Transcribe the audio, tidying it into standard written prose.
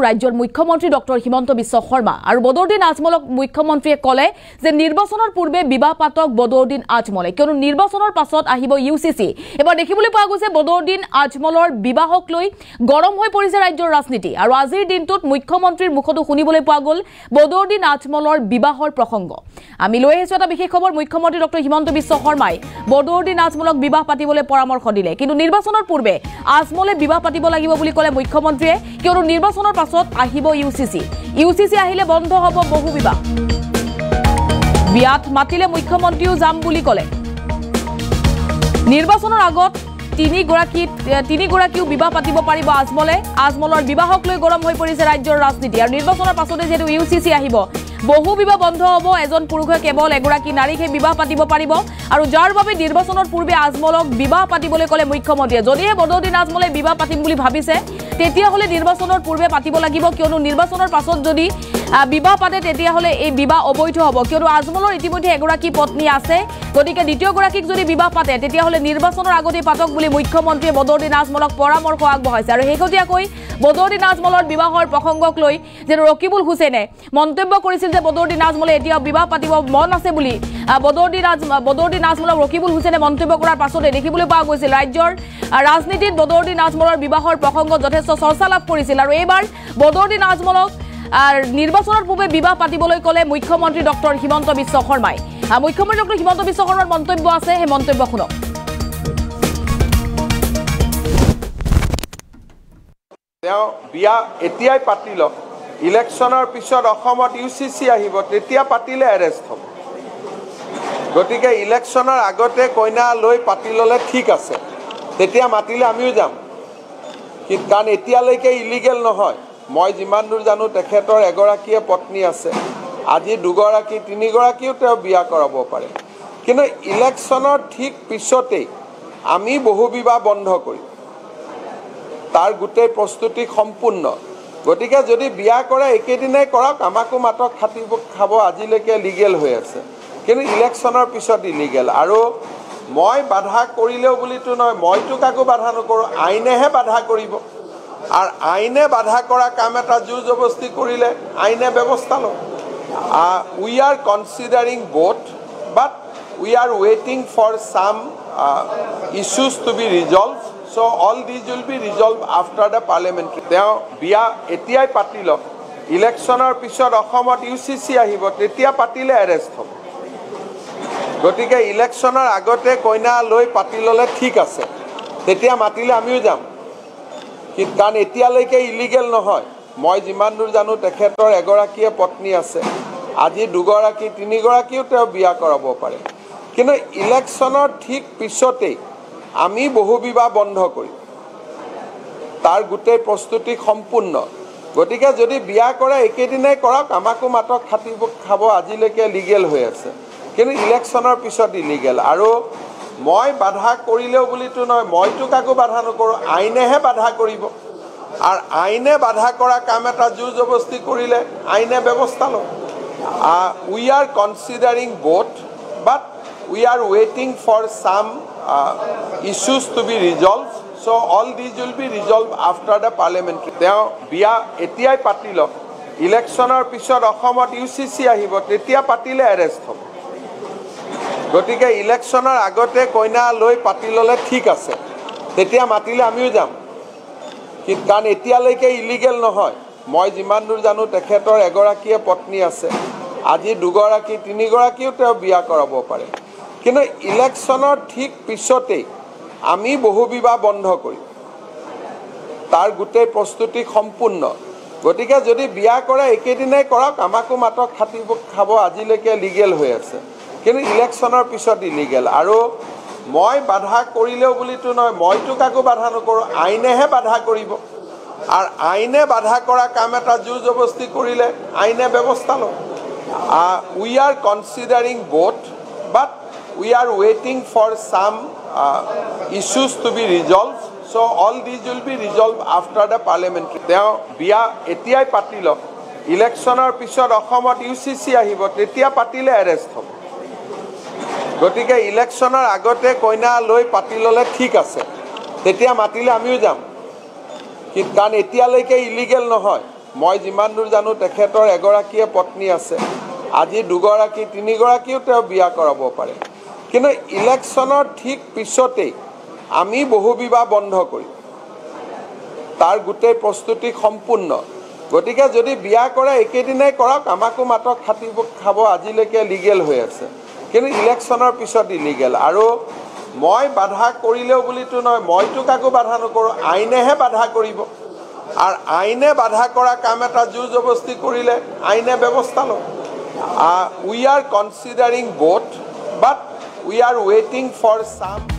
ৰাজ্যৰ মুখ্যমন্ত্ৰী ডক্টৰ হিমন্ত বিশ্ব শৰ্মা আৰু বদৰুদ্দিন আজমলক মুখ্যমন্ত্ৰীয়ে কলে যে নিৰ্বাচনৰ পূৰ্বে বিবাহ পাতক বদৰুদ্দিন আজমলে কিয়নো নিৰ্বাচনৰ পাছত আহিব ইউচিচি। এবাৰ দেখিবলৈ পোৱা গৈছে বদৰুদ্দিন আজমলৰ বিবাহক লৈ গৰম হৈ পৰিছে ৰাজ্যৰ ৰাজনীতি আৰু আজিৰ দিনটোত মুখ্যমন্ত্ৰীৰ মুখতো শুনিবলৈ পোৱা গ'ল বদৰুদ্দিন আজমলৰ বিবাহৰ প্ৰসংগ। আমি লৈ আহিছো এটা বিশেষ খবৰ। মুখ্যমন্ত্ৰী ডক্টৰ হিমন্ত বিশ্ব শৰ্মাই বদৰুদ্দিন আজমলক বিবাহ পাতিবলৈ পৰামৰ্শ দিলে, কিন্তু নিৰ্বাচনৰ পূৰ্বে আজমলে বিবাহ পাতিব লাগিব বুলি ক'লে মুখ্যমন্ত্ৰীয়ে কিয়নো নিৰ্বাচনৰ পাছত আহিব ইউচিচি আহিলে বন্ধ হ'ব বহু বিবাহ। বিয়াত মাতিলে মুখ্যমন্ত্ৰীও যাম বুলি ক'লে। নিৰ্বাচনৰ আগত তিনিগৰাকীও বিবাহ পাতিব পাৰিব আজমলৰ বিবাহক লৈ গৰম হৈ পৰিছে ৰাজ্যৰ ৰাজনীতি আৰু নিৰ্বাচনৰ পাছতে যিহেতু ইউচিচি আহিব বহু বিবাহ বন্ধ হ'ব। এজন পুৰুষে কেৱল এগৰাকী নাৰীকহে বিবাহ পাতিব পাৰিব আৰু যাৰ বাবে নিৰ্বাচনৰ পূৰ্বে আজমলক বিবাহ পাতিবলৈ ক'লে মুখ্যমন্ত্ৰীয়ে। যদিহে বদৰুদ্দিন আজমলে বিবাহ পাতিম বুলি ভাবিছে তেতিয়াহ'লে নিৰ্বাচনৰ পূৰ্বে পাতিব লাগিব, কিয়নো নিৰ্বাচনৰ পাছত যদি বিবাহ পাতে তেতিয়াহ'লে এই বিবাহ অবৈধ হ'ব, কিয়নো আজমলৰ ইতিমধ্যে এগৰাকী পত্নী আছে। গতিকে দ্বিতীয়গৰাকীক যদি বিবাহ পাতে তেতিয়াহ'লে নিৰ্বাচনৰ আগতেই পাতক বুলি মুখ্যমন্ত্ৰীয়ে বদৰুদ্দিন আজমলক পৰামৰ্শ আগবঢ়াইছে। আৰু শেহতীয়াকৈ বদৰুদ্দিন আজমলৰ বিবাহৰ প্ৰসংগক লৈ যেন ৰকিবুল হুছেইনে মন্তব্য কৰিছিল যে বদৰুদ্দিন আজমলে এতিয়াও বিবাহ পাতিব মন আছে বুলি বদৰুদ্দিন আজমলক ৰকিবুল হুছেইনে মন্তব্য কৰাৰ পাছতে দেখিবলৈ পোৱা গৈছিল ৰাজ্যৰ ৰাজনীতিত বদৰুদ্দিন আজমলৰ বিবাহৰ প্ৰসংগত যথেষ্ট চৰ্চা লাভ কৰিছিল। আৰু এইবাৰ বদৰুদ্দিন আজমলক নিৰ্বাচনৰ পূৰ্বে বিবাহ পাতিবলৈ ক'লে মুখ্যমন্ত্ৰী ডক্টৰ হিমন্ত বিশ্ব শৰ্মাই। মুখ্যমন্ত্ৰী ডক্টৰ হিমন্ত বিশ্ব শৰ্মাৰ মন্তব্য আছে, সেই মন্তব্য শুনক। তেওঁ বিয়া এতিয়াই পাতি লওক, ইলেকশ্যনৰ পিছত অসমত ইউচিচি আহিব, তেতিয়া পাতিলে এৰেষ্ট হ'ব। গতিকে ইলেকশ্যনৰ আগতে কইনা লৈ পাতি ল'লে ঠিক আছে, তেতিয়া মাতিলে আমিও যাম, কাৰণ এতিয়ালৈকে ইলিগেল নহয়। মই যিমান দূৰ জানো তেখেতৰ এগৰাকীয়ে পত্নী আছে, আজি দুগৰাকী তিনিগৰাকীও তেওঁ বিয়া কৰাব পাৰে। কিন্তু ইলেকশ্যনৰ ঠিক পিছতেই আমি বহু বিবাহ বন্ধ কৰিম, তাৰ গোটেই প্ৰস্তুতি সম্পূৰ্ণ। গতিকে যদি বিয়া কৰে একেদিনাই কৰক, আমাকো মাতক খাব, আজিলৈকে লিগেল হৈ আছে, কিন্তু ইলেকশ্যনৰ পিছত ইলিগেল। আৰু মই বাধা কৰিলেও বুলিতো নহয়, মইতো কাকো বাধা নকৰোঁ, আইনেহে বাধা কৰিব। আৰু আইনে বাধা কৰা কাম এটা জোৰ জবস্তি কৰিলে আইনে ব্যৱস্থা লয়। We are considering both, but we are ৱেইটিং for some issues to be resolve. So all these will be resolved after the parliamentary. তেওঁ বিয়া এতিয়াই পাতি লওক, ইলেকশ্যনৰ পিছত অসমত ইউচিচি আহিব, তেতিয়া পাতিলে এৰেষ্ট হ'ব। গতিকে ইলেকশ্যনৰ আগতে কইনা লৈ পাতি ল'লে ঠিক আছে, তেতিয়া মাতিলে আমিও যাম, কাৰণ এতিয়ালৈকে ইলিগেল নহয়। মই যিমান দূৰ জানো তেখেতৰ এগৰাকীয়ে পত্নী আছে, আজি দুগৰাকী তিনিগৰাকীও তেওঁ বিয়া কৰাব পাৰে। কিন্তু ইলেকশ্যনৰ ঠিক পিছতেই আমি বহু বিবাহ বন্ধ কৰিম, তাৰ গোটেই প্ৰস্তুতি সম্পূৰ্ণ। গতিকে যদি বিয়া কৰে একেদিনাই কৰক, আমাকো মাতক খাব, আজিলৈকে লিগেল হৈ আছে, কিন্তু ইলেকশ্যনৰ পিছত ইলিগেল। আৰু মই বাধা কৰিলেও বুলিতো নহয়, মইতো কাকো বাধা নকৰোঁ, আইনেহে বাধা কৰিব। আৰু আইনে বাধা কৰা কাম এটা জোৰ জবস্তি কৰিলে আইনে ব্যৱস্থা লয়। We are considering both, but we are ৱেইটিং for some issues to be resolved. So all these will be resolved after the parliamentary. তেওঁ বিয়া এতিয়াই পাতি লওক, ইলেকশ্যনৰ পিছত অসমত ইউচিচি আহিব, তেতিয়া পাতিলে এৰেষ্ট হ'ব। গতিকে ইলেকশ্যনৰ আগতে কইনা লৈ পাতি ল'লে ঠিক আছে, তেতিয়া মাতিলে আমিও যাম, কাৰণ এতিয়ালৈকে ইলিগেল নহয়। মই যিমান দূৰ জানো তেখেতৰ এগৰাকীয়ে পত্নী আছে, আজি দুগৰাকী তিনিগৰাকীও তেওঁ বিয়া কৰাব পাৰে। কিন্তু ইলেকশ্যনৰ ঠিক পিছতেই আমি বহু বিবাহ বন্ধ কৰিম, তাৰ গোটেই প্ৰস্তুতি সম্পূৰ্ণ। গতিকে যদি বিয়া কৰে একেদিনাই কৰক, আমাকো মাতক খাব, আজিলৈকে লিগেল হৈ আছে, কিন্তু ইলেকশ্যনৰ পিছত ইলিগেল। আৰু মই বাধা কৰিলেও বুলিতো নহয়, মইতো কাকো বাধা নকৰোঁ, আইনেহে বাধা কৰিব। আৰু আইনে বাধা কৰা কাম এটা জোৰ জবস্তি কৰিলে আইনে ব্যৱস্থা লয়। We are considering both, but we are waiting for some issues to be resolved. So all these will be resolved after the parliamentary. তেওঁ বিয়া এতিয়াই পাতি লওক, ইলেকশ্যনৰ পিছত অসমত ইউচিচি আহিব, তেতিয়া পাতিলে এৰেষ্ট হ'ব। গতিকে ইলেকশ্যনৰ আগতে কইনা লৈ পাতি ল'লে ঠিক আছে, তেতিয়া মাতিলে আমিও যাম, কাৰণ এতিয়ালৈকে ইলিগেল নহয়। মই যিমান দূৰ জানো তেখেতৰ এগৰাকীয়ে পত্নী আছে আজি দুগৰাকী তিনিগৰাকীও তেওঁ বিয়া কৰাব পাৰে কিন্তু ইলেকশ্যনৰ ঠিক পিছতেই আমি বহু বিবাহ বন্ধ কৰিম তাৰ গোটেই প্ৰস্তুতি সম্পূৰ্ণ গতিকে যদি বিয়া কৰে একেদিনাই কৰক আমাকো মাতক খাব আজিলৈকে লিগেল হৈ আছে কিন্তু ইলেকশ্যনৰ পিছত ইলিগেল আৰু মই বাধা কৰিলেও বুলিতো নহয় মইতো কাকো বাধা নকৰোঁ আইনেহে বাধা কৰিব আৰু আইনে বাধা কৰা কাম এটা জোৰ জবস্তি কৰিলে আইনে ব্যৱস্থা লয় we are considering both but we are ৱেইটিং ফৰ সাম